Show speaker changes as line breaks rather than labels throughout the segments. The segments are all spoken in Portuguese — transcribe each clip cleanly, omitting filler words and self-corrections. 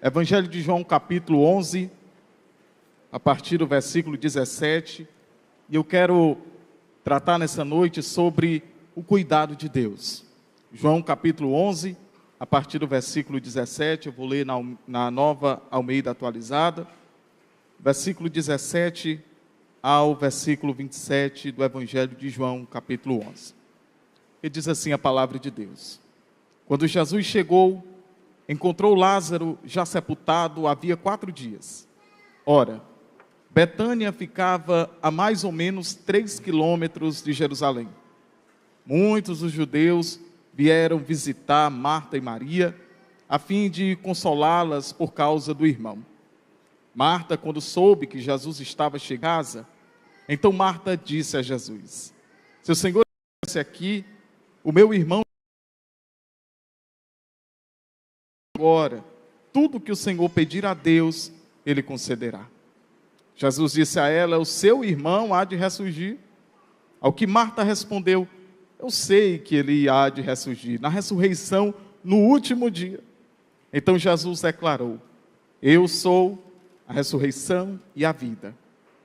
Evangelho de João, capítulo 11, a partir do versículo 17. E eu quero tratar nessa noite sobre o cuidado de Deus. João, capítulo 11, a partir do versículo 17, eu vou ler na Nova Almeida Atualizada, versículo 17 ao versículo 27 do Evangelho de João, capítulo 11. E diz assim a palavra de Deus: Quando Jesus chegou, encontrou Lázaro já sepultado havia 4 dias. Ora, Betânia ficava a mais ou menos 3 quilômetros de Jerusalém. Muitos dos judeus vieram visitar Marta e Maria, a fim de consolá-las por causa do irmão. Marta, quando soube que Jesus estava chegando em casa, então Marta disse a Jesus: Se o Senhor estivesse aqui, o meu irmão agora, tudo que o Senhor pedir a Deus, Ele concederá. Jesus disse a ela: O seu irmão há de ressurgir. Ao que Marta respondeu: Eu sei que ele há de ressurgir na ressurreição no último dia. Então Jesus declarou: Eu sou a ressurreição e a vida.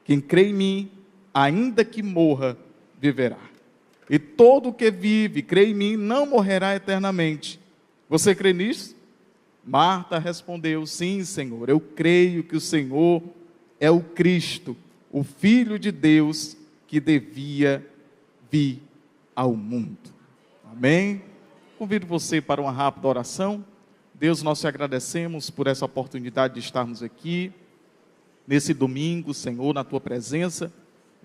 Quem crê em mim, ainda que morra, viverá. E todo o que vive, crê em mim, não morrerá eternamente. Você crê nisso? Marta respondeu: Sim, Senhor, eu creio que o Senhor é o Cristo, o Filho de Deus, que devia vir ao mundo. Amém? Convido você para uma rápida oração. Deus, nós te agradecemos por essa oportunidade de estarmos aqui, nesse domingo, Senhor, na tua presença.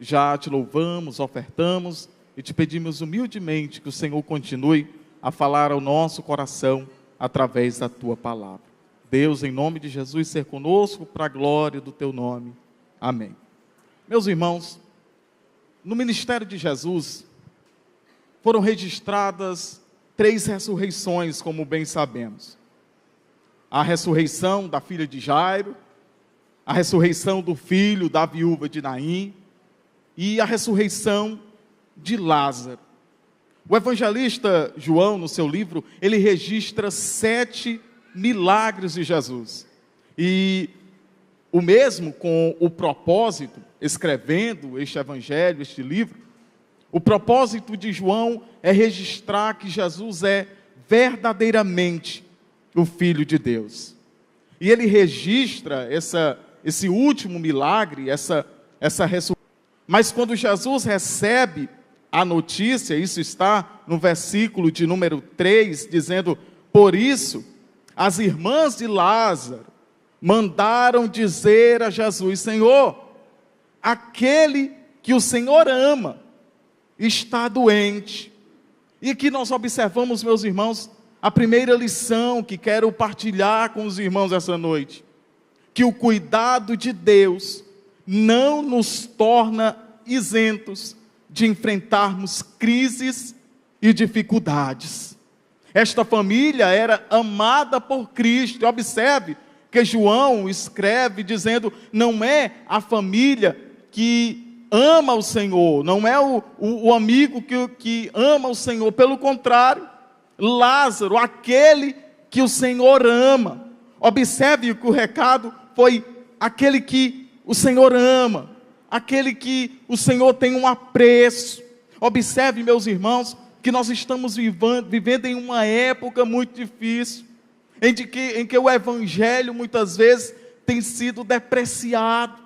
Já te louvamos, ofertamos e te pedimos humildemente que o Senhor continue a falar ao nosso coração através da tua palavra. Deus, em nome de Jesus, ser conosco para a glória do teu nome. Amém. Meus irmãos, no ministério de Jesus, foram registradas 3 ressurreições, como bem sabemos. A ressurreição da filha de Jairo, a ressurreição do filho da viúva de Naim e a ressurreição de Lázaro. O evangelista João, no seu livro, ele registra 7 milagres de Jesus. E o mesmo com o propósito, escrevendo este evangelho, este livro, o propósito de João é registrar que Jesus é verdadeiramente o Filho de Deus. E ele registra esse último milagre, essa ressurreição. Mas quando Jesus recebe a notícia, isso está no versículo de número 3, dizendo: Por isso, as irmãs de Lázaro mandaram dizer a Jesus: Senhor, aquele que o Senhor ama está doente. E que nós observamos, meus irmãos, a primeira lição que quero partilhar com os irmãos essa noite: que o cuidado de Deus não nos torna isentos de enfrentarmos crises e dificuldades. Esta família era amada por Cristo. Observe que João escreve dizendo: não é a família que ama o Senhor, não é o amigo que ama o Senhor, pelo contrário, Lázaro, aquele que o Senhor ama. Observe que o recado foi aquele que o Senhor ama, aquele que o Senhor tem um apreço. Observe, meus irmãos, que nós estamos vivendo em uma época muito difícil, em que o evangelho muitas vezes tem sido depreciado,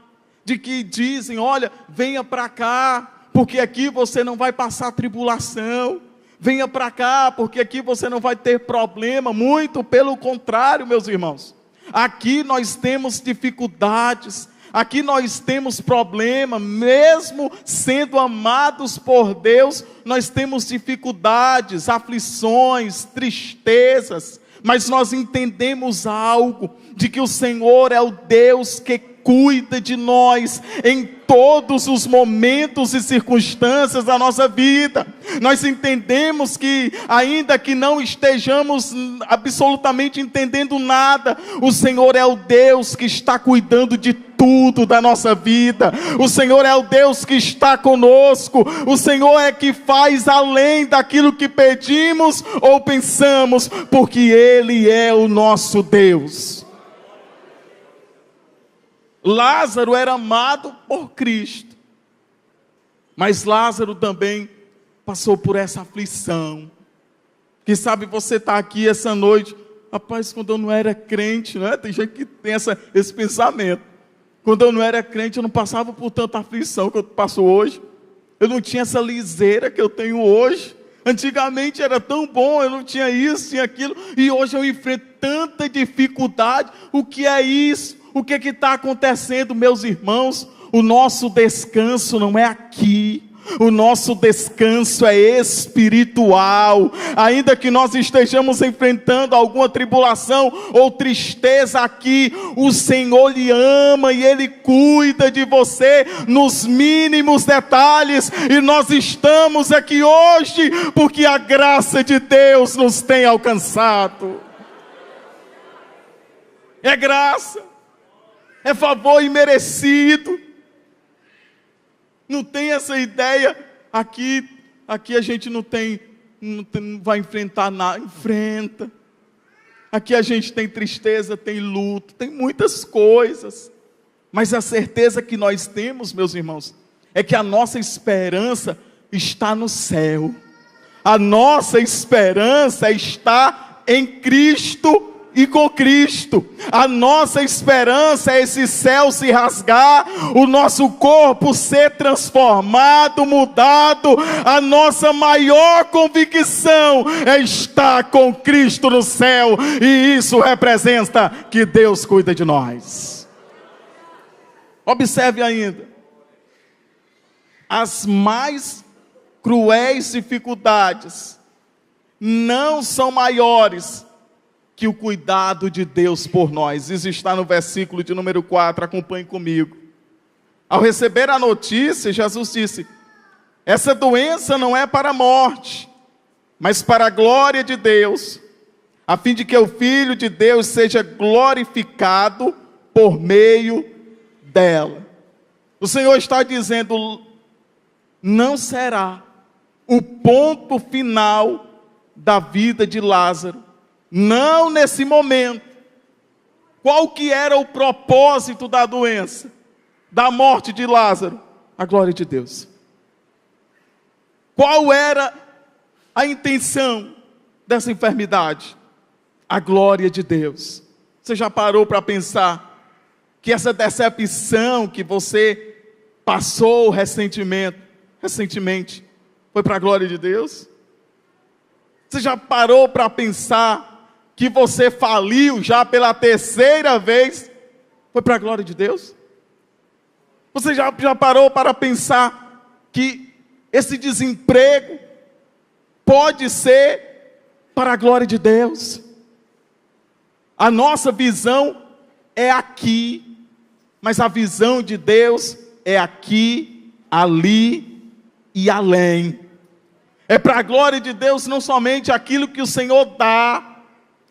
de que dizem: olha, venha para cá, porque aqui você não vai passar tribulação, venha para cá, porque aqui você não vai ter problema. Muito pelo contrário, meus irmãos, aqui nós temos dificuldades, aqui nós temos problema. Mesmo sendo amados por Deus, nós temos dificuldades, aflições, tristezas, mas nós entendemos algo, de que o Senhor é o Deus que cuida de nós em todos os momentos e circunstâncias da nossa vida. Nós entendemos que, ainda que não estejamos absolutamente entendendo nada, o Senhor é o Deus que está cuidando de tudo da nossa vida. O Senhor é o Deus que está conosco. O Senhor é que faz além daquilo que pedimos ou pensamos, porque Ele é o nosso Deus. Lázaro era amado por Cristo, mas Lázaro também passou por essa aflição. Quem sabe você está aqui essa noite, rapaz, quando eu não era crente, né? Tem gente que tem esse pensamento. Quando eu não era crente, eu não passava por tanta aflição que eu passo hoje. Eu não tinha essa liseira que eu tenho hoje. Antigamente era tão bom, eu não tinha isso, tinha aquilo. E hoje eu enfrento tanta dificuldade. O que é isso? O que está acontecendo, meus irmãos? O nosso descanso não é aqui. O nosso descanso é espiritual. Ainda que nós estejamos enfrentando alguma tribulação ou tristeza aqui, o Senhor lhe ama e Ele cuida de você nos mínimos detalhes. E nós estamos aqui hoje porque a graça de Deus nos tem alcançado. É graça, é favor imerecido. Não tem essa ideia, aqui a gente não vai enfrentar nada, enfrenta. Aqui a gente tem tristeza, tem luto, tem muitas coisas. Mas a certeza que nós temos, meus irmãos, é que a nossa esperança está no céu. A nossa esperança está em Cristo e com Cristo. A nossa esperança é esse céu se rasgar, o nosso corpo ser transformado, mudado. A nossa maior convicção é estar com Cristo no céu, e isso representa que Deus cuida de nós. Observe ainda, as mais cruéis dificuldades não são maiores que o cuidado de Deus por nós. Isso está no versículo de número 4, acompanhe comigo. Ao receber a notícia, Jesus disse: essa doença não é para a morte, mas para a glória de Deus, a fim de que o Filho de Deus seja glorificado por meio dela. O Senhor está dizendo, não será o ponto final da vida de Lázaro, não nesse momento. Qual que era o propósito da doença, da morte de Lázaro? A glória de Deus. Qual era a intenção dessa enfermidade? A glória de Deus. Você já parou para pensar que essa decepção que você passou recentemente, foi para a glória de Deus? Você já parou para pensar que você faliu já pela terceira vez? Foi para a glória de Deus? Você já parou para pensar que esse desemprego pode ser para a glória de Deus? A nossa visão é aqui, mas a visão de Deus é aqui, ali e além. É para a glória de Deus não somente aquilo que o Senhor dá,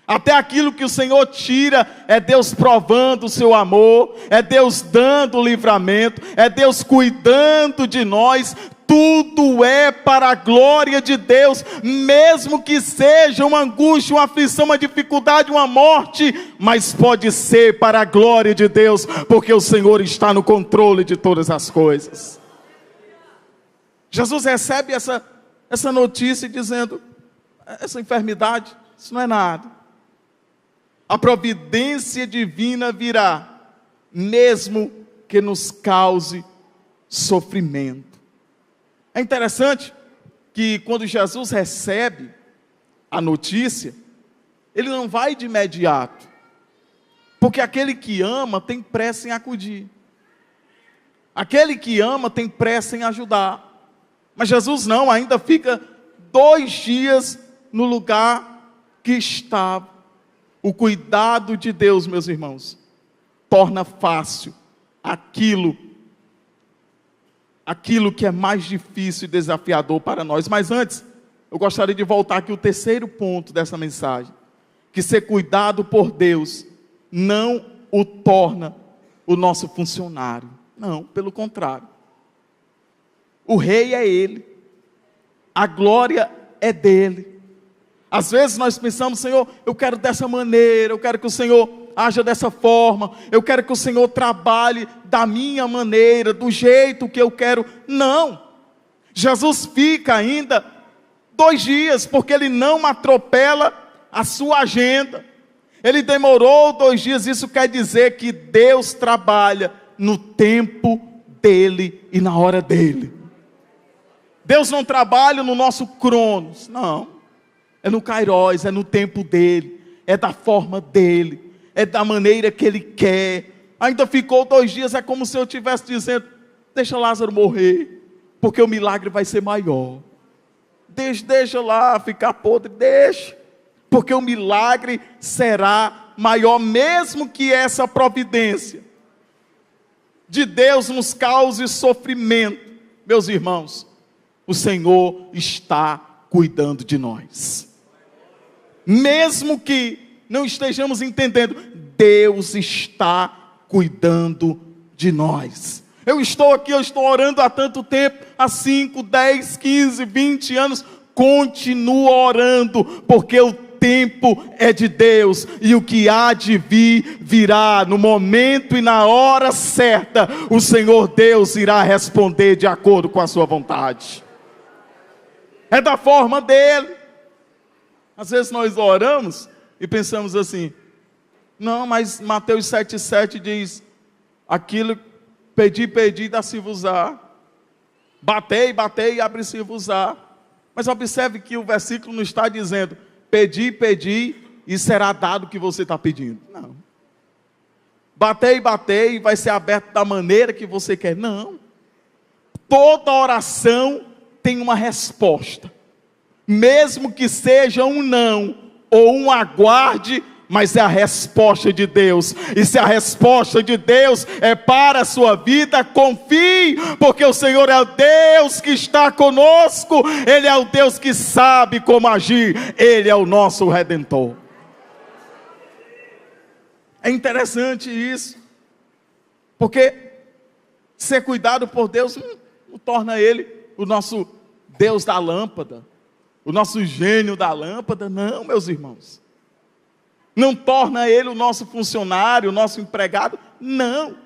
até aquilo que o Senhor tira, é Deus provando o seu amor, é Deus dando o livramento, é Deus cuidando de nós. Tudo é para a glória de Deus, mesmo que seja uma angústia, uma aflição, uma dificuldade, uma morte, mas pode ser para a glória de Deus, porque o Senhor está no controle de todas as coisas. Jesus recebe essa notícia dizendo, essa enfermidade, isso não é nada. A providência divina virá, mesmo que nos cause sofrimento. É interessante que quando Jesus recebe a notícia, ele não vai de imediato, porque aquele que ama tem pressa em acudir, aquele que ama tem pressa em ajudar, mas Jesus não, ainda fica 2 dias no lugar que estava. O cuidado de Deus, meus irmãos, torna fácil aquilo que é mais difícil e desafiador para nós. Mas antes, eu gostaria de voltar aqui ao terceiro ponto dessa mensagem, que ser cuidado por Deus não o torna o nosso funcionário. Não, pelo contrário. O rei é Ele, a glória é dele. Às vezes nós pensamos, Senhor, eu quero dessa maneira, eu quero que o Senhor haja dessa forma, eu quero que o Senhor trabalhe da minha maneira, do jeito que eu quero. Não, Jesus fica ainda 2 dias, porque Ele não atropela a sua agenda. Ele demorou 2 dias, isso quer dizer que Deus trabalha no tempo dEle e na hora dEle. Deus não trabalha no nosso cronos, não. É no Kairos, é no tempo dEle, é da forma dEle, é da maneira que Ele quer. Ainda ficou 2 dias, é como se eu estivesse dizendo, deixa Lázaro morrer, porque o milagre vai ser maior. Deixa lá ficar podre, deixa, porque o milagre será maior, mesmo que essa providência de Deus nos cause sofrimento. Meus irmãos, o Senhor está cuidando de nós. Mesmo que não estejamos entendendo, Deus está cuidando de nós. Eu estou aqui, eu estou orando há tanto tempo, há 5, 10, 15, 20 anos, continuo orando, porque o tempo é de Deus, e o que há de vir, virá no momento e na hora certa. O Senhor Deus irá responder de acordo com a sua vontade. É da forma dele. Às vezes nós oramos e pensamos assim, não, mas Mateus 7,7 diz, aquilo, pedi, dá-se-vos-á, batei, e abre-se-vos-á. Mas observe que o versículo não está dizendo, pedi, e será dado o que você está pedindo. Não. Batei, e vai ser aberto da maneira que você quer. Não. Toda oração tem uma resposta. Mesmo que seja um não, ou um aguarde, mas é a resposta de Deus. E se a resposta de Deus é para a sua vida, confie, porque o Senhor é o Deus que está conosco. Ele é o Deus que sabe como agir. Ele é o nosso Redentor. É interessante isso, porque ser cuidado por Deus não torna Ele o nosso Deus da lâmpada, o nosso gênio da lâmpada. Não, meus irmãos. Não torna Ele o nosso funcionário, o nosso empregado. Não.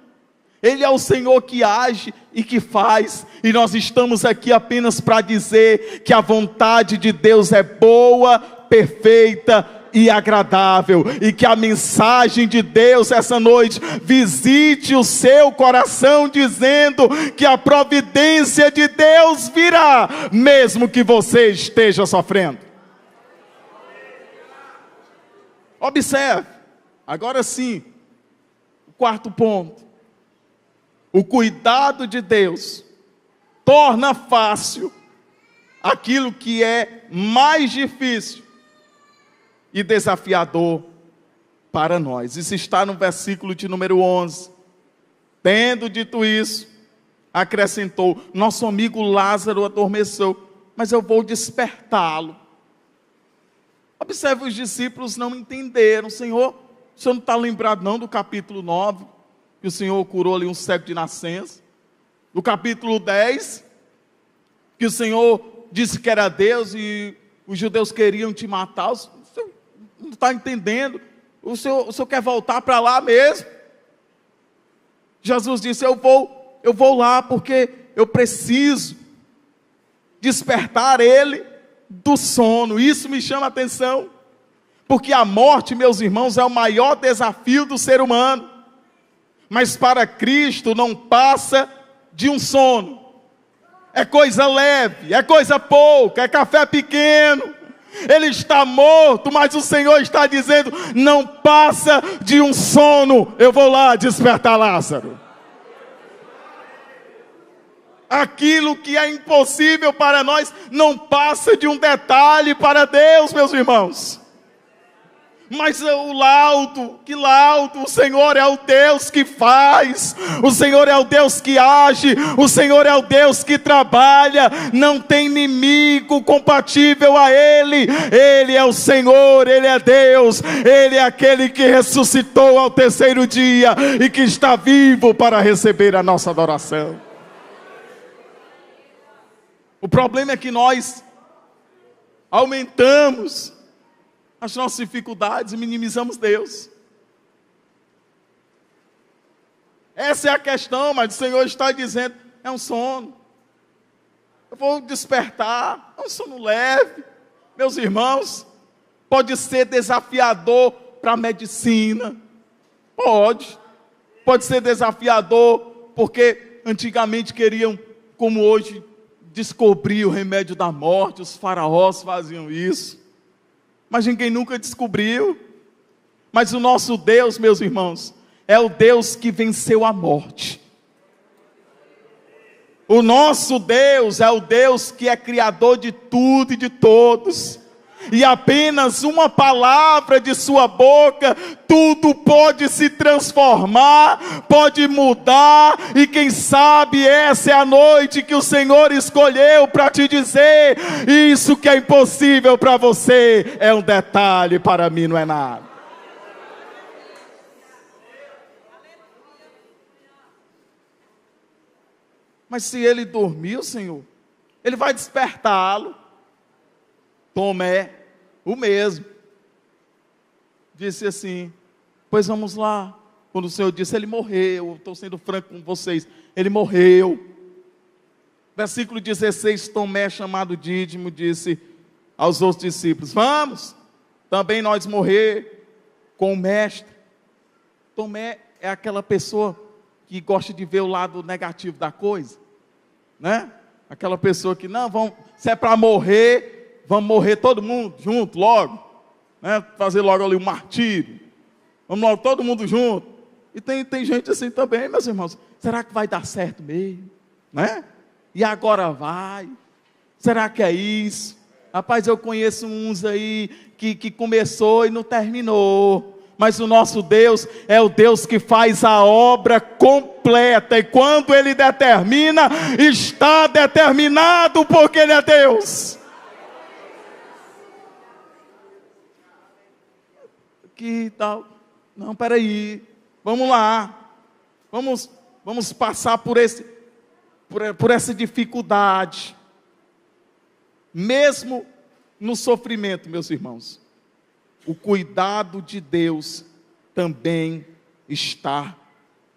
Ele é o Senhor que age e que faz. E nós estamos aqui apenas para dizer que a vontade de Deus é boa, perfeita e agradável. E que a mensagem de Deus essa noite visite o seu coração, dizendo que a providência de Deus virá, mesmo que você esteja sofrendo. Observe, agora sim, o 4º ponto. O cuidado de Deus torna fácil aquilo que é mais difícil e desafiador para nós. Isso está no versículo de número 11. Tendo dito isso, acrescentou, nosso amigo Lázaro adormeceu, mas eu vou despertá-lo. Observe, os discípulos não entenderam. Senhor, o Senhor não está lembrado não do capítulo 9, que o Senhor curou ali um cego de nascença? Do capítulo 10, que o Senhor disse que era Deus e os judeus queriam te matar? O Senhor não está entendendo? O Senhor quer voltar para lá mesmo? Jesus disse, eu vou lá porque eu preciso despertar ele do sono. Isso me chama a atenção, porque a morte, meus irmãos, é o maior desafio do ser humano, mas para Cristo não passa de um sono. É coisa leve, é coisa pouca, é café pequeno. Ele está morto, mas o Senhor está dizendo, não passa de um sono. Eu vou lá despertar Lázaro. Aquilo que é impossível para nós não passa de um detalhe para Deus, meus irmãos. Mas o laudo, o Senhor é o Deus que faz, o Senhor é o Deus que age, o Senhor é o Deus que trabalha, não tem inimigo compatível a Ele. Ele é o Senhor, Ele é Deus, Ele é aquele que ressuscitou ao 3º dia e que está vivo para receber a nossa adoração. O problema é que nós aumentamos as nossas dificuldades e minimizamos Deus. Essa é a questão, mas o Senhor está dizendo, é um sono. Eu vou despertar, é um sono leve. Meus irmãos, pode ser desafiador para a medicina. Pode ser desafiador, porque antigamente queriam, como hoje, descobrir o remédio da morte. Os faraós faziam isso, mas ninguém nunca descobriu. Mas o nosso Deus, meus irmãos, é o Deus que venceu a morte. O nosso Deus é o Deus que é criador de tudo e de todos. E apenas uma palavra de sua boca, tudo pode se transformar, pode mudar. E quem sabe essa é a noite que o Senhor escolheu para te dizer: isso que é impossível para você é um detalhe, para mim não é nada. Mas se ele dormiu, Senhor, ele vai despertá-lo. Tomé, o mesmo, disse assim: pois vamos lá. Quando o Senhor disse, ele morreu. Estou sendo franco com vocês, ele morreu. Versículo 16, Tomé, chamado Dídimo, disse aos outros discípulos: vamos, também nós morrer com o mestre. Tomé é aquela pessoa que gosta de ver o lado negativo da coisa, né? Aquela pessoa que, não, vamos, se é para morrer, vamos morrer todo mundo junto logo, né? Fazer logo ali um martírio, vamos logo todo mundo junto. E tem gente assim também, meus irmãos. Será que vai dar certo mesmo, né? E agora vai? Será que é isso? Rapaz, eu conheço uns aí que começou e não terminou. Mas o nosso Deus é o Deus que faz a obra completa. E quando Ele determina, está determinado, porque Ele é Deus. Que tal? Não, peraí. Vamos lá. Vamos passar por essa dificuldade. Mesmo no sofrimento, meus irmãos, o cuidado de Deus também está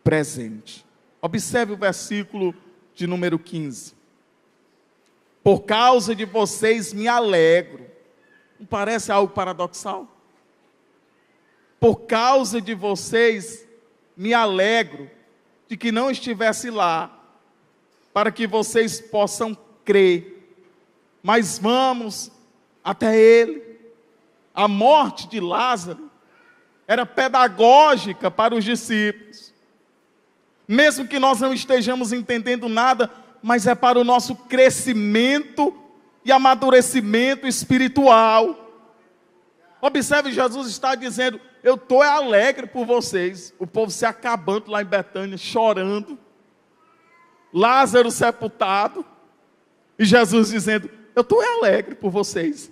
presente. Observe o versículo de número 15. Por causa de vocês me alegro. Não parece algo paradoxal? Por causa de vocês me alegro de que não estivesse lá, para que vocês possam crer. Mas vamos até Ele. A morte de Lázaro era pedagógica para os discípulos. Mesmo que nós não estejamos entendendo nada, mas é para o nosso crescimento e amadurecimento espiritual. Observe, Jesus está dizendo: eu estou alegre por vocês. O povo se acabando lá em Betânia, chorando. Lázaro sepultado. E Jesus dizendo: eu estou alegre por vocês.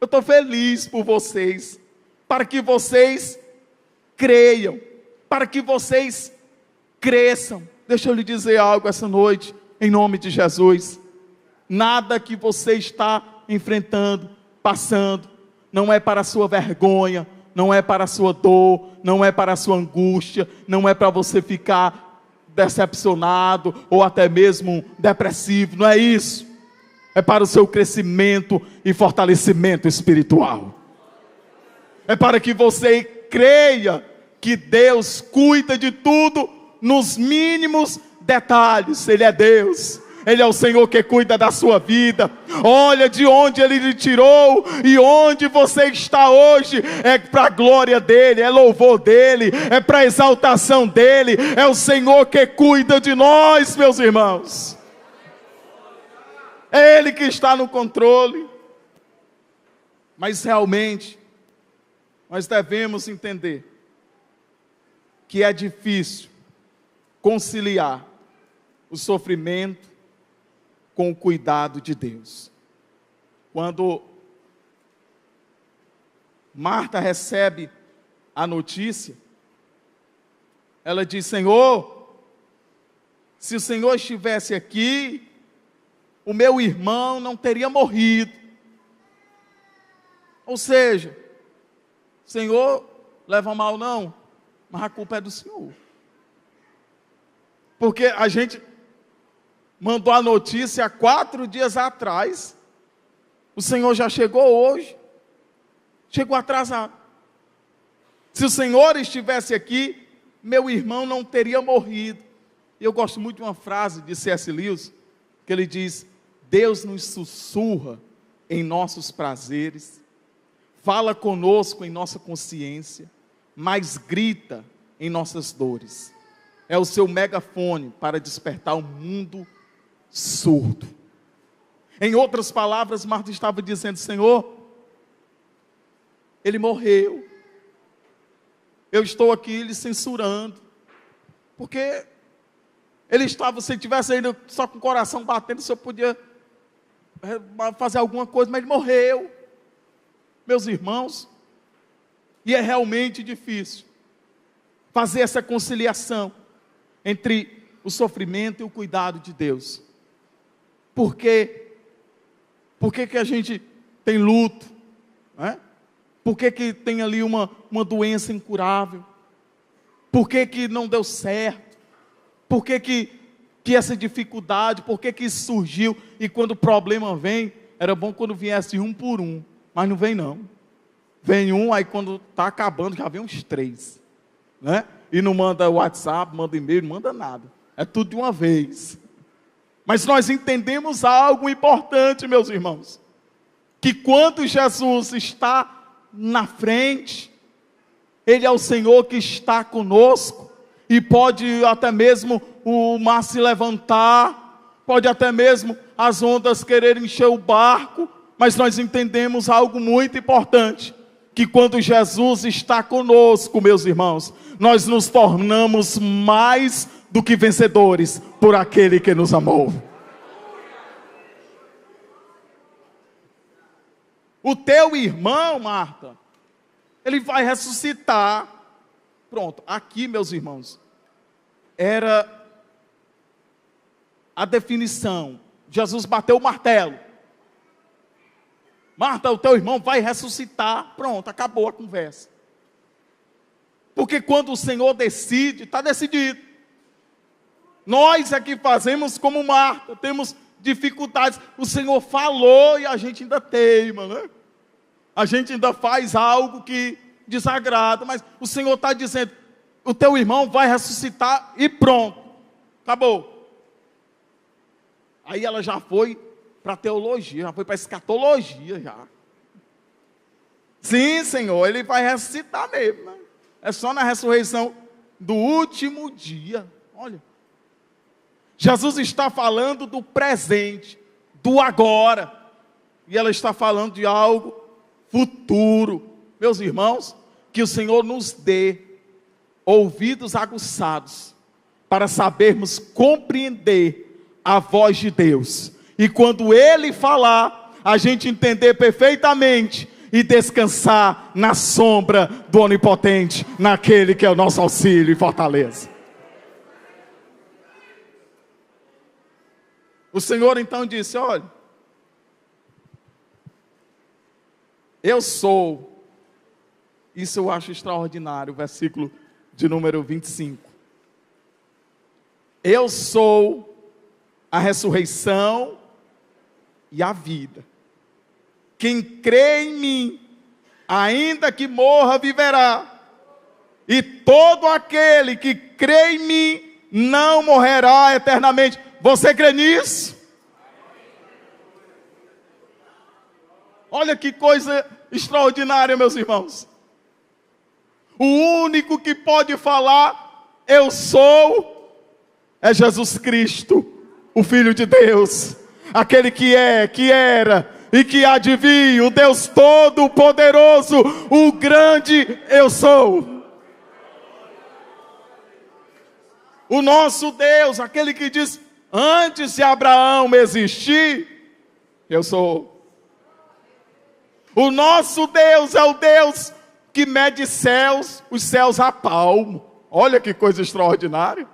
Eu estou feliz por vocês, para que vocês creiam, para que vocês cresçam. Deixa eu lhe dizer algo essa noite, em nome de Jesus. Nada que você está enfrentando, passando, não é para a sua vergonha, não é para a sua dor, não é para a sua angústia, não é para você ficar decepcionado ou até mesmo depressivo, não é isso. É para o seu crescimento e fortalecimento espiritual. É para que você creia que Deus cuida de tudo nos mínimos detalhes. Ele é Deus. Ele é o Senhor que cuida da sua vida. Olha de onde Ele lhe tirou e onde você está hoje. É para a glória dEle, é louvor dEle, é para a exaltação dEle. É o Senhor que cuida de nós, meus irmãos. É Ele que está no controle. Mas realmente, nós devemos entender que é difícil conciliar o sofrimento com o cuidado de Deus. Quando Marta recebe a notícia, ela diz: Senhor, se o Senhor estivesse aqui, o meu irmão não teria morrido. Ou seja, Senhor, leva mal não, mas a culpa é do Senhor. Porque a gente mandou a notícia há 4 dias atrás. O Senhor já chegou hoje. Chegou atrasado. Se o Senhor estivesse aqui, meu irmão não teria morrido. Eu gosto muito de uma frase de C.S. Lewis, que ele diz: Deus nos sussurra em nossos prazeres, fala conosco em nossa consciência, mas grita em nossas dores. É o seu megafone para despertar um mundo surdo. Em outras palavras, Marta estava dizendo: Senhor, ele morreu. Eu estou aqui lhe censurando, porque ele estava, se ele tivesse ainda só com o coração batendo, o Senhor podia fazer alguma coisa, mas ele morreu. Meus irmãos, e é realmente difícil fazer essa conciliação entre o sofrimento e o cuidado de Deus. Por quê? Por que a gente tem luto? Não é? Por que tem ali uma doença incurável? Por que não deu certo? Por que essa dificuldade? Por que isso surgiu? E quando o problema vem, era bom quando viesse um por um, mas não vem não. Vem um, aí quando está acabando, já vem uns 3, né? E não manda WhatsApp, manda e-mail, não manda nada. É tudo de uma vez. Mas nós entendemos algo importante, meus irmãos. Que quando Jesus está na frente, Ele é o Senhor que está conosco. E pode até mesmo o mar se levantar. Pode até mesmo as ondas quererem encher o barco. Mas nós entendemos algo muito importante. Que quando Jesus está conosco, meus irmãos, nós nos tornamos mais do que vencedores por aquele que nos amou. O teu irmão, Marta, ele vai ressuscitar. Pronto, aqui, meus irmãos, era a definição. Jesus bateu o martelo. Marta, o teu irmão vai ressuscitar. Pronto, acabou a conversa. Porque quando o Senhor decide, está decidido. Nós é que fazemos como Marta, temos dificuldades. O Senhor falou e a gente ainda teima, né? A gente ainda faz algo que desagrada, mas o Senhor está dizendo: o teu irmão vai ressuscitar e pronto, acabou. Aí ela já foi para a teologia, já foi para a escatologia já. Sim, Senhor, ele vai ressuscitar mesmo, né? É só na ressurreição do último dia. Olha, Jesus está falando do presente, do agora, e ela está falando de algo futuro. Meus irmãos, que o Senhor nos dê ouvidos aguçados para sabermos compreender a voz de Deus, e quando Ele falar, a gente entender perfeitamente e descansar na sombra do Onipotente, naquele que é o nosso auxílio e fortaleza. O Senhor então disse: olha, eu sou, isso eu acho extraordinário, o versículo de número 25. Eu sou a ressurreição e a vida. Quem crê em mim, ainda que morra, viverá. E todo aquele que crê em mim, não morrerá eternamente. Você crê nisso? Olha que coisa extraordinária, meus irmãos. O único que pode falar, eu sou, é Jesus Cristo, o Filho de Deus. Aquele que é, que era e que há de vir, o Deus Todo-Poderoso, o grande eu sou. O nosso Deus, aquele que diz: antes de Abraão existir, eu sou. O nosso Deus é o Deus que mede céus, os céus a palmo. Olha que coisa extraordinária.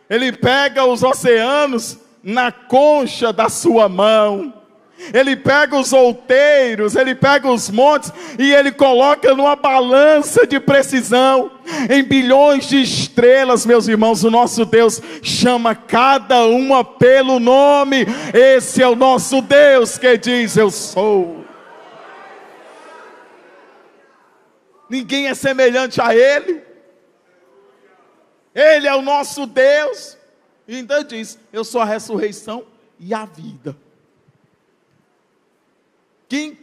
Ele pega os oceanos na concha da sua mão. Ele pega os outeiros, ele pega os montes e ele coloca numa balança de precisão, em bilhões de estrelas, meus irmãos. O nosso Deus chama cada uma pelo nome. Esse é o nosso Deus que diz: eu sou. Ninguém é semelhante a Ele. Ele é o nosso Deus. E ainda diz: eu sou a ressurreição e a vida. Quem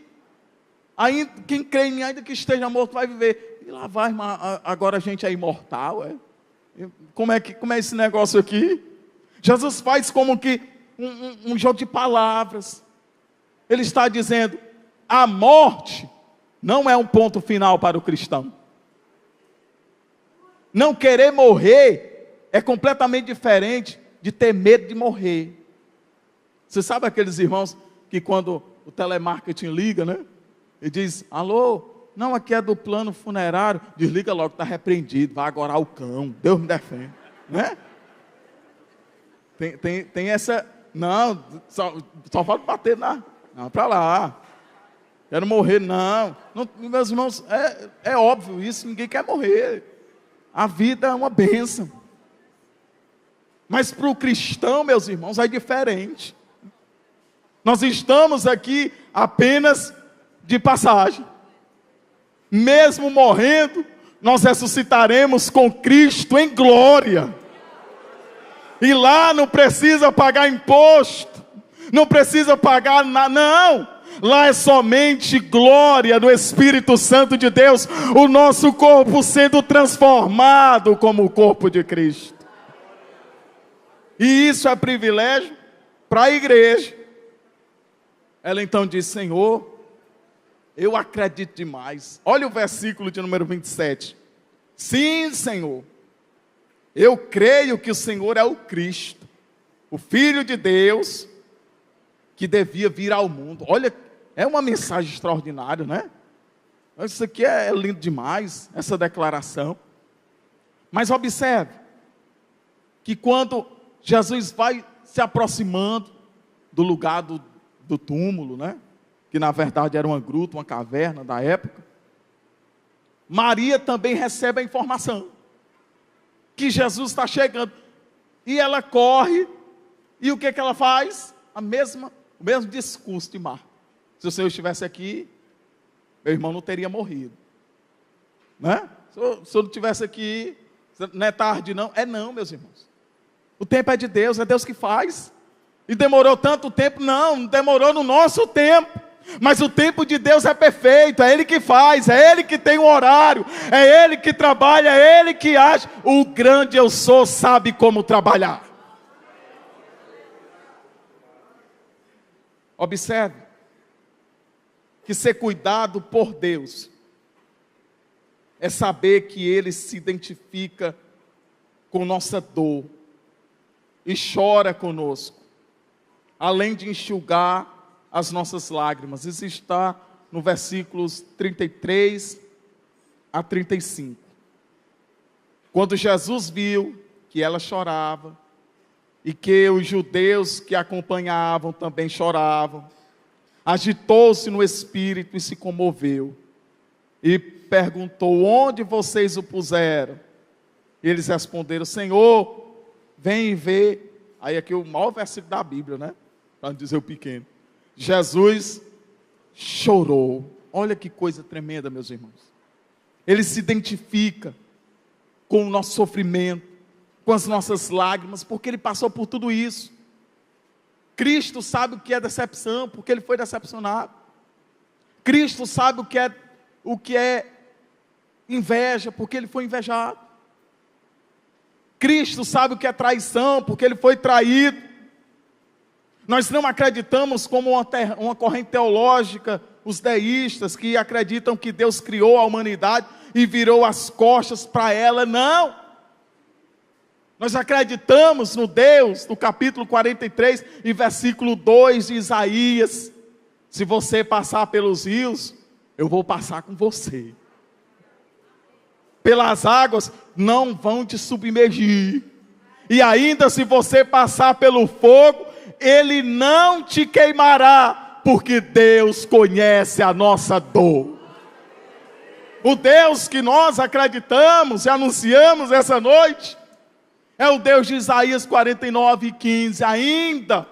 crê em mim, ainda que esteja morto, vai viver. E lá vai, agora a gente é imortal, é? Como é esse negócio aqui? Jesus faz como que um jogo de palavras. Ele está dizendo: a morte não é um ponto final para o cristão. Não querer morrer é completamente diferente de ter medo de morrer. Você sabe aqueles irmãos que quando o telemarketing liga, né? E diz: alô, não, aqui é do plano funerário. Desliga logo, está repreendido, vai agora ao cão, Deus me defende, né? Tem essa, não, só falta bater não, para lá, quero morrer, não, meus irmãos, é óbvio isso, ninguém quer morrer, a vida é uma bênção, mas para o cristão, meus irmãos, é diferente. Nós estamos aqui apenas de passagem. Mesmo morrendo, nós ressuscitaremos com Cristo em glória. E lá não precisa pagar imposto, não precisa pagar nada, não. Lá é somente glória do Espírito Santo de Deus, o nosso corpo sendo transformado como o corpo de Cristo. E isso é privilégio para a igreja. Ela então diz: Senhor, eu acredito demais. Olha o versículo de número 27. Sim, Senhor, eu creio que o Senhor é o Cristo, o Filho de Deus, que devia vir ao mundo. Olha, é uma mensagem extraordinária, né? Isso aqui é lindo demais, essa declaração. Mas observe, que quando Jesus vai se aproximando do lugar do túmulo, né? Que na verdade era uma gruta, uma caverna da época, Maria também recebe a informação que Jesus está chegando, e ela corre, e o que ela faz? O mesmo discurso de Marta: se o Senhor estivesse aqui, meu irmão não teria morrido, né? Se o Senhor não estivesse aqui, não é tarde não, não, meus irmãos, o tempo é de Deus, é Deus que faz. E demorou tanto tempo? Não demorou no nosso tempo, mas o tempo de Deus é perfeito, é Ele que faz, é Ele que tem um horário, é Ele que trabalha, é Ele que age. O grande eu sou sabe como trabalhar. Observe que ser cuidado por Deus é saber que Ele se identifica com nossa dor e chora conosco, além de enxugar as nossas lágrimas. Isso está no versículos 33 a 35. Quando Jesus viu que ela chorava, e que os judeus que acompanhavam também choravam, agitou-se no espírito e se comoveu, e perguntou: onde vocês o puseram? Eles responderam: Senhor, vem e vê. Aí aqui o maior versículo da Bíblia, né? Para não dizer o pequeno. Jesus chorou. Olha que coisa tremenda, meus irmãos. Ele se identifica com o nosso sofrimento, com as nossas lágrimas, porque Ele passou por tudo isso. Cristo sabe o que é decepção, porque Ele foi decepcionado. Cristo sabe o que é inveja, porque Ele foi invejado. Cristo sabe o que é traição, porque Ele foi traído. Nós não acreditamos como uma corrente teológica, os deístas, que acreditam que Deus criou a humanidade e virou as costas para ela. Não! Nós acreditamos no Deus do capítulo 43 e versículo 2 de Isaías: se você passar pelos rios, eu vou passar com você. Pelas águas não vão te submergir. E ainda se você passar pelo fogo, ele não te queimará. porque Deus conhece a nossa dor. O Deus que nós acreditamos e anunciamos essa noite é o Deus de Isaías 49:15. Ainda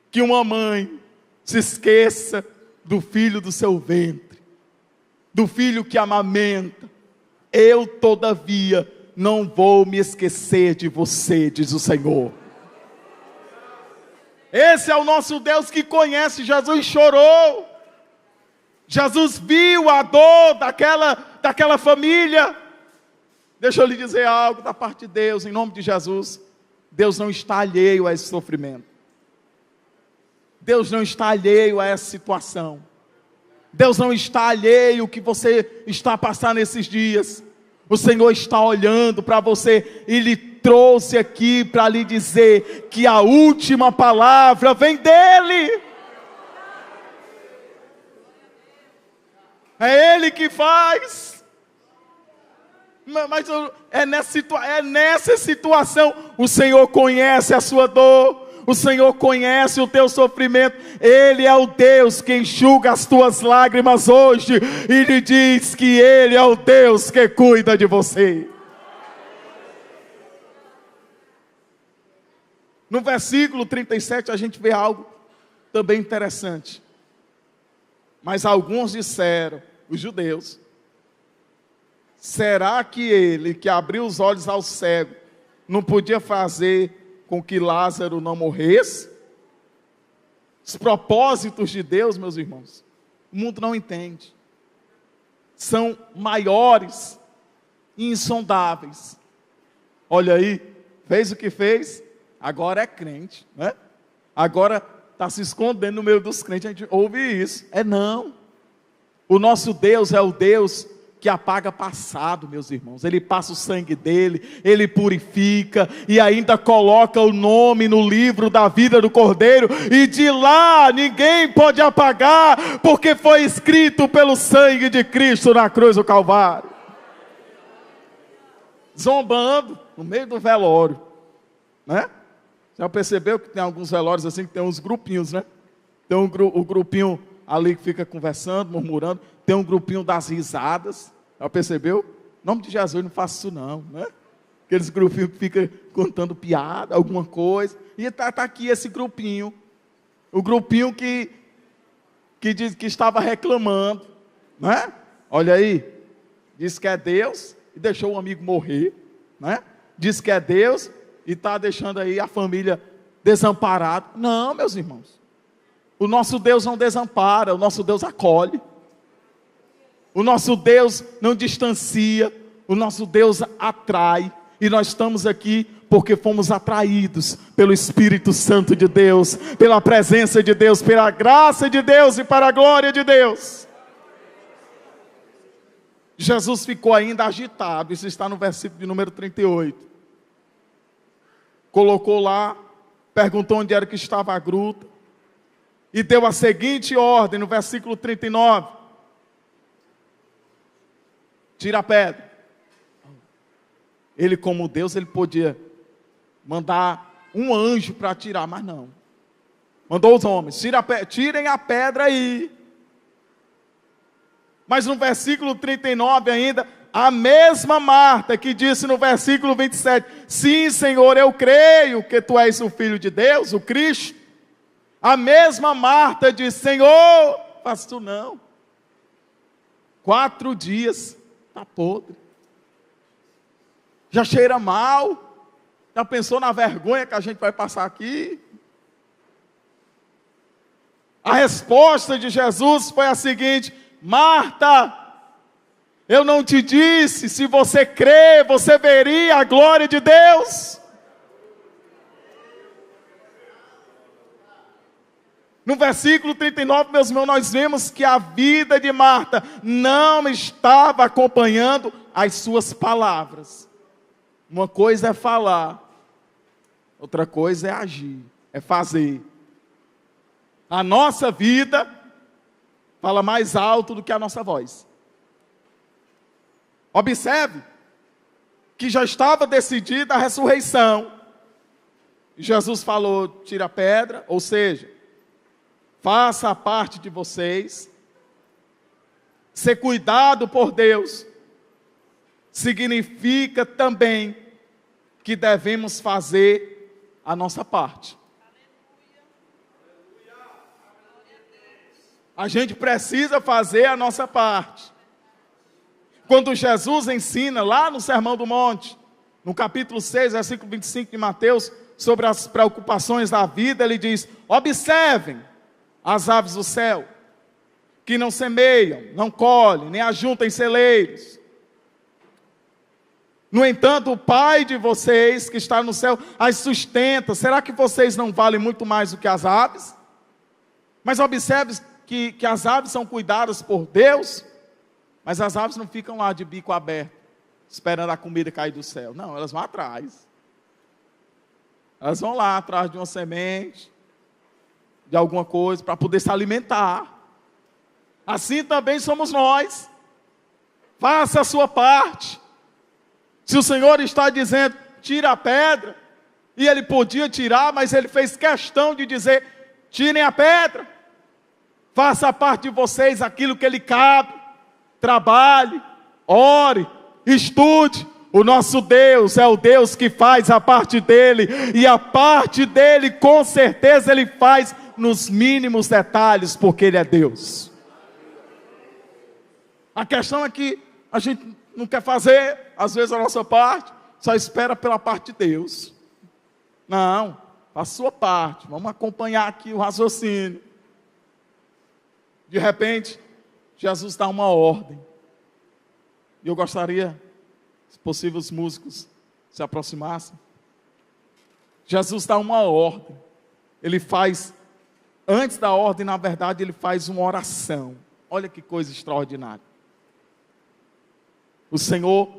que uma mãe se esqueça do filho do seu ventre, do filho que amamenta, eu todavia não vou me esquecer de você, diz o Senhor. Esse é o nosso Deus que conhece. Jesus chorou, Jesus viu a dor daquela família. Deixa eu lhe dizer algo da parte de Deus, em nome de Jesus. Deus não está alheio a esse sofrimento. Deus não está alheio a essa situação. Deus não está alheio ao que você está passando nesses dias. O Senhor está olhando para você e lhe trouxe aqui para lhe dizer que a última palavra vem dEle. É Ele que faz. Mas é nessa situação, o Senhor conhece a sua dor, o Senhor conhece o teu sofrimento. Ele é o Deus que enxuga as tuas lágrimas hoje, e lhe diz que Ele é o Deus que cuida de você. No versículo 37 a gente vê algo também interessante. Mas alguns disseram, os judeus: será que ele que abriu os olhos ao cego não podia fazer com que Lázaro não morresse? Os propósitos de Deus, meus irmãos, o mundo não entende. São maiores e insondáveis. Olha aí, fez o que fez, agora é crente, né? Agora está se escondendo no meio dos crentes. A gente ouve isso. Não. O nosso Deus é o Deus que apaga passado, meus irmãos. Ele passa o sangue dele, ele purifica e ainda coloca o nome no livro da vida do Cordeiro, e de lá ninguém pode apagar, porque foi escrito pelo sangue de Cristo na cruz do Calvário. Zombando no meio do velório, né? Já percebeu que tem alguns velórios assim que tem uns grupinhos, né? Tem o grupinho ali que fica conversando, murmurando. Tem um grupinho das risadas. Já percebeu? Em nome de Jesus, não faça isso não, né? Aqueles grupinhos que ficam contando piada, alguma coisa. E está aqui esse grupinho. O grupinho que diz que estava reclamando, né? Olha aí. Diz que é Deus e deixou o amigo morrer, né? Diz que é Deus e está deixando aí a família desamparada. Não, meus irmãos. O nosso Deus não desampara, o nosso Deus acolhe. O nosso Deus não distancia, o nosso Deus atrai. E nós estamos aqui porque fomos atraídos pelo Espírito Santo de Deus, pela presença de Deus, pela graça de Deus e para a glória de Deus. Jesus ficou ainda agitado, isso está no versículo de número 38. Colocou lá, perguntou onde era que estava a gruta, e deu a seguinte ordem no versículo 39. Tira a pedra. Ele, como Deus, ele podia mandar um anjo para tirar, mas não. Mandou os homens, tirem a pedra aí. Mas no versículo 39 ainda, a mesma Marta que disse no versículo 27, sim, Senhor, eu creio que Tu és o Filho de Deus, o Cristo. A mesma Marta disse, Senhor, faz Tu não. 4 dias, está podre. Já cheira mal. Já pensou na vergonha que a gente vai passar aqui? A resposta de Jesus foi a seguinte, Marta, eu não te disse, se você crer, você veria a glória de Deus. No versículo 39, meus irmãos, nós vemos que a vida de Marta não estava acompanhando as suas palavras. Uma coisa é falar, outra coisa é agir, é fazer. A nossa vida fala mais alto do que a nossa voz. Observe que já estava decidida a ressurreição. Jesus falou, tira a pedra, ou seja, faça a parte de vocês. Ser cuidado por Deus significa também que devemos fazer a nossa parte. A gente precisa fazer a nossa parte. Quando Jesus ensina lá no Sermão do Monte, no capítulo 6, versículo 25 de Mateus, sobre as preocupações da vida, ele diz: observem as aves do céu, que não semeiam, não colhem, nem ajuntam em celeiros. No entanto, o Pai de vocês, que está no céu, as sustenta. Será que vocês não valem muito mais do que as aves? Mas observe que as aves são cuidadas por Deus, mas as aves não ficam lá de bico aberto, esperando a comida cair do céu. Não, elas vão atrás. Elas vão lá atrás de uma semente, de alguma coisa, para poder se alimentar. Assim também somos nós. Faça a sua parte. Se o Senhor está dizendo, tira a pedra, e Ele podia tirar, mas Ele fez questão de dizer, tirem a pedra. Faça a parte de vocês aquilo que Ele cabe. Trabalhe, ore, estude. O nosso Deus é o Deus que faz a parte dEle, e a parte dEle com certeza Ele faz nos mínimos detalhes, porque Ele é Deus. A questão é que a gente não quer fazer, às vezes, a nossa parte, só espera pela parte de Deus. Não, a sua parte, vamos acompanhar aqui o raciocínio. De repente, Jesus dá uma ordem. E eu gostaria, se possível, os músicos se aproximassem. Jesus dá uma ordem. Ele faz, antes da ordem, na verdade, ele faz uma oração. Olha que coisa extraordinária. O Senhor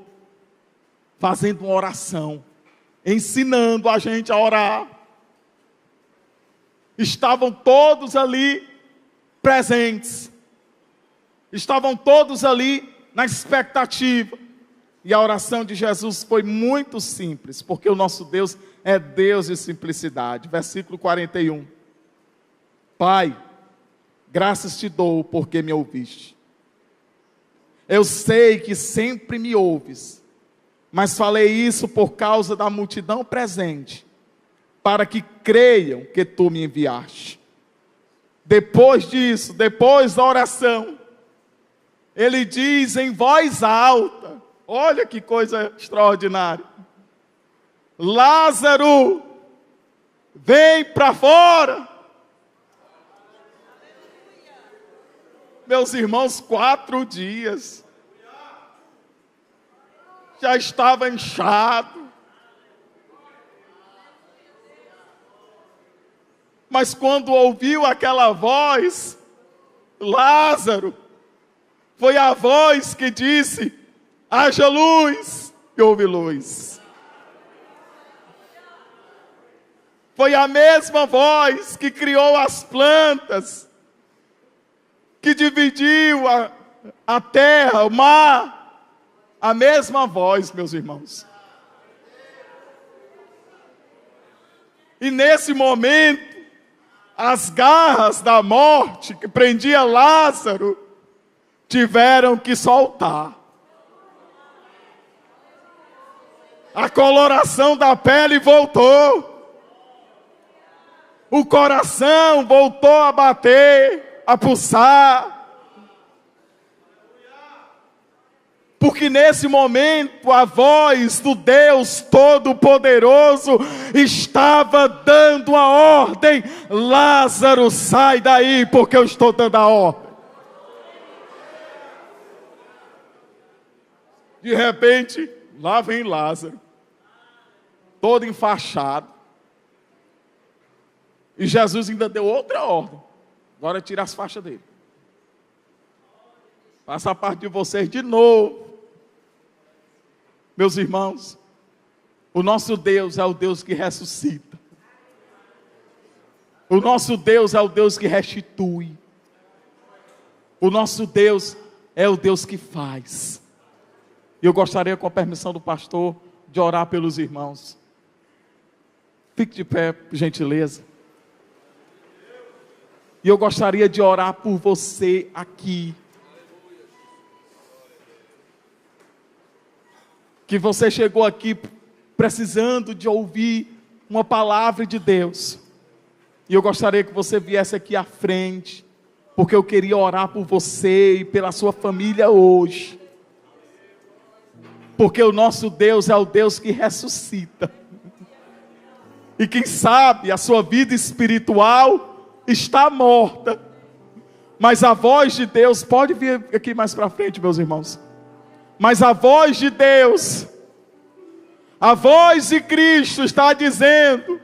fazendo uma oração, ensinando a gente a orar. Estavam todos ali presentes. Estavam todos ali na expectativa. E a oração de Jesus foi muito simples, porque o nosso Deus é Deus de simplicidade. Versículo 41. Pai, graças te dou porque me ouviste. Eu sei que sempre me ouves, mas falei isso por causa da multidão presente, para que creiam que tu me enviaste. Depois disso, depois da oração, ele diz em voz alta, olha que coisa extraordinária: Lázaro, vem para fora. Meus irmãos, 4 dias, já estava inchado, mas quando ouviu aquela voz, Lázaro, foi a voz que disse, haja luz, e houve luz. Foi a mesma voz que criou as plantas, que dividiu a terra, o mar, a mesma voz, meus irmãos. E nesse momento, as garras da morte que prendia Lázaro, tiveram que soltar. A coloração da pele voltou. O coração voltou a bater, a pulsar, porque nesse momento a voz do Deus Todo-Poderoso estava dando a ordem: Lázaro, sai daí, porque eu estou dando a ordem. De repente, lá vem Lázaro, todo enfaixado, e Jesus ainda deu outra ordem: agora tira as faixas dele. Faça a parte de vocês de novo. Meus irmãos, o nosso Deus é o Deus que ressuscita. O nosso Deus é o Deus que restitui. O nosso Deus é o Deus que faz. E eu gostaria, com a permissão do pastor, de orar pelos irmãos. Fique de pé, por gentileza. E eu gostaria de orar por você aqui. Que você chegou aqui precisando de ouvir uma palavra de Deus. E eu gostaria que você viesse aqui à frente, porque eu queria orar por você e pela sua família hoje. Porque o nosso Deus é o Deus que ressuscita. E quem sabe a sua vida espiritual está morta. Mas a voz de Deus, pode vir aqui mais para frente, meus irmãos. Mas a voz de Deus, a voz de Cristo está dizendo: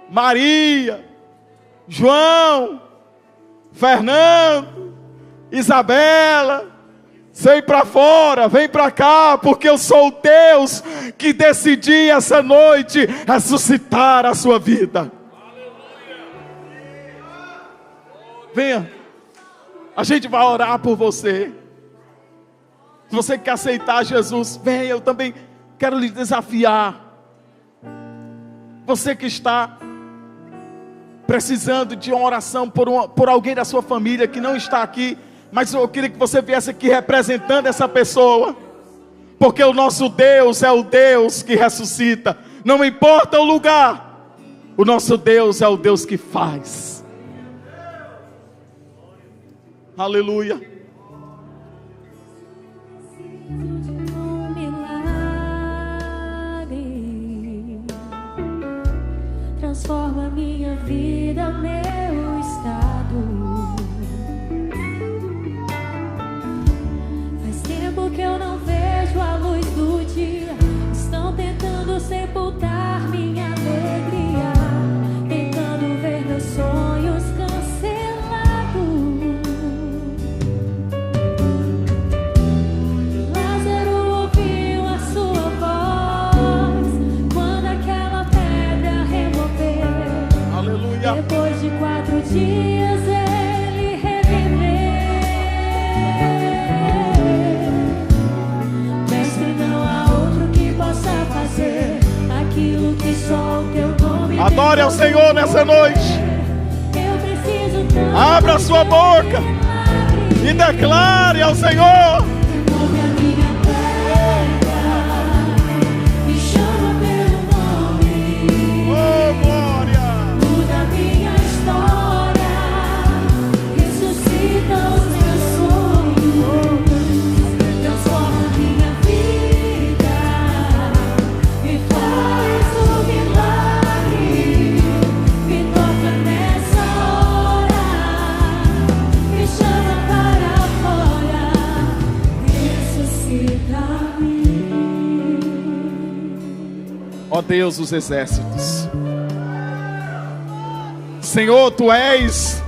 Maria, João, Fernando, Isabela, vem para fora, vem para cá, porque eu sou o Deus que decidi essa noite ressuscitar a sua vida. Venha, a gente vai orar por você. Se você quer aceitar Jesus, venha, eu também quero lhe desafiar. Você que está precisando de uma oração por alguém da sua família que não está aqui, mas eu queria que você viesse aqui representando essa pessoa, porque o nosso Deus é o Deus que ressuscita, não importa o lugar, o nosso Deus é o Deus que faz. Aleluia.
Transforma minha vida, meu estado. Faz tempo que eu não vejo a luz do dia. Estão tentando sepultar minha alegria, tentando ver meus sonhos cancelados. Lázaro ouviu a sua voz quando aquela pedra removeu.
Aleluia.
Depois de 4 dias ele reviveu. Mestre, não há outro que possa fazer aquilo que só o teu nome.
Adore ao Senhor nessa noite.
Eu preciso tanto.
Abra a sua boca e declare ao Senhor.
Remove a minha pedra, me chama pelo nome.
Oh, glória.
Muda minha história, ressuscita os meus sonhos, transforma minha vida, me faz um milagre, me toca nessa hora, me chama para fora, ressuscita-me.
Ó Deus dos exércitos, Senhor, Tu és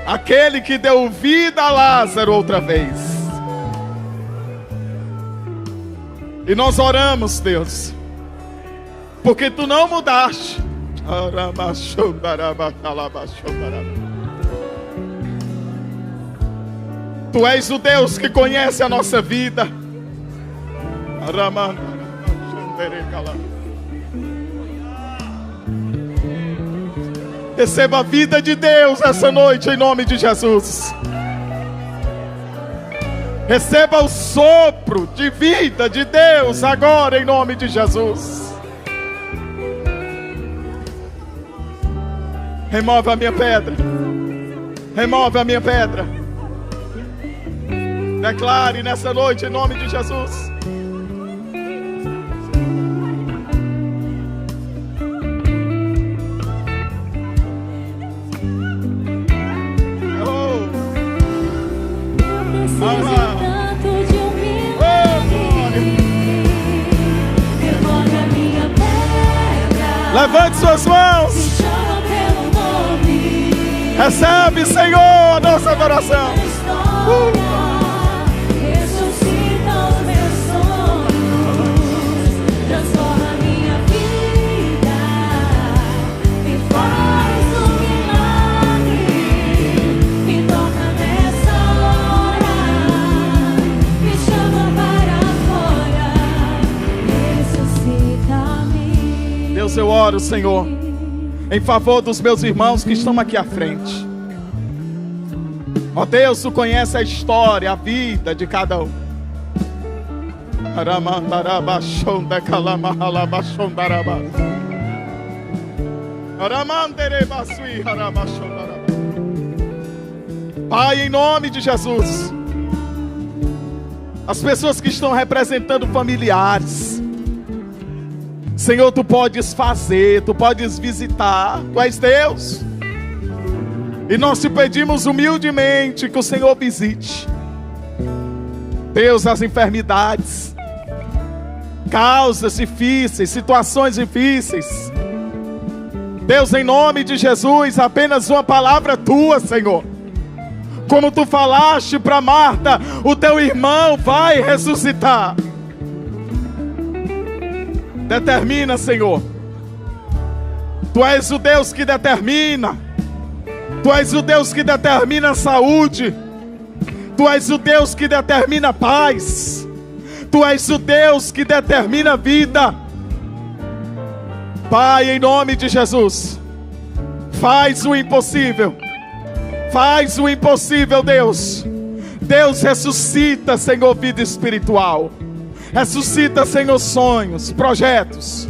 aquele que deu vida a Lázaro outra vez. E nós oramos, Deus, porque Tu não mudaste. Tu és o Deus que conhece a nossa vida. Receba a vida de Deus essa noite em nome de Jesus. Receba o sopro de vida de Deus agora em nome de Jesus. Remove a minha pedra. Remove a minha pedra. Declare nessa noite em nome de Jesus.
Preciso tanto de um milagre. Remove a minha pedra,
Levante suas mãos.
me chama pelo nome.
Recebe, Senhor, a nossa adoração.
História, ressuscita os meus sonhos, transforma minha vida, me faz um milagre, me toca nessa hora, me chama para fora, ressuscita-me.
Deus, eu oro, Senhor, em favor dos meus irmãos que estão aqui à frente. Ó Deus, tu conhece a história, a vida de cada um. Pai, em nome de Jesus, as pessoas que estão representando familiares, Senhor, tu podes fazer, tu podes visitar, tu és Deus. E nós te pedimos humildemente que o Senhor visite, Deus, as enfermidades, causas difíceis, situações difíceis. Deus, em nome de Jesus, apenas uma palavra tua, Senhor. Como tu falaste para Marta, o teu irmão vai ressuscitar. Determina, Senhor. Tu és o Deus que determina. Tu és o Deus que determina a saúde. Tu és o Deus que determina a paz. Tu és o Deus que determina a vida. Pai, em nome de Jesus, faz o impossível. Faz o impossível, Deus. Deus, ressuscita, Senhor, vida espiritual. Ressuscita, Senhor, sonhos, projetos,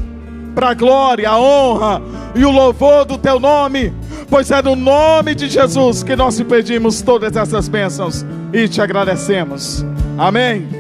para a glória, a honra e o louvor do teu nome. Pois é no nome de Jesus que nós te pedimos todas essas bênçãos e te agradecemos. Amém.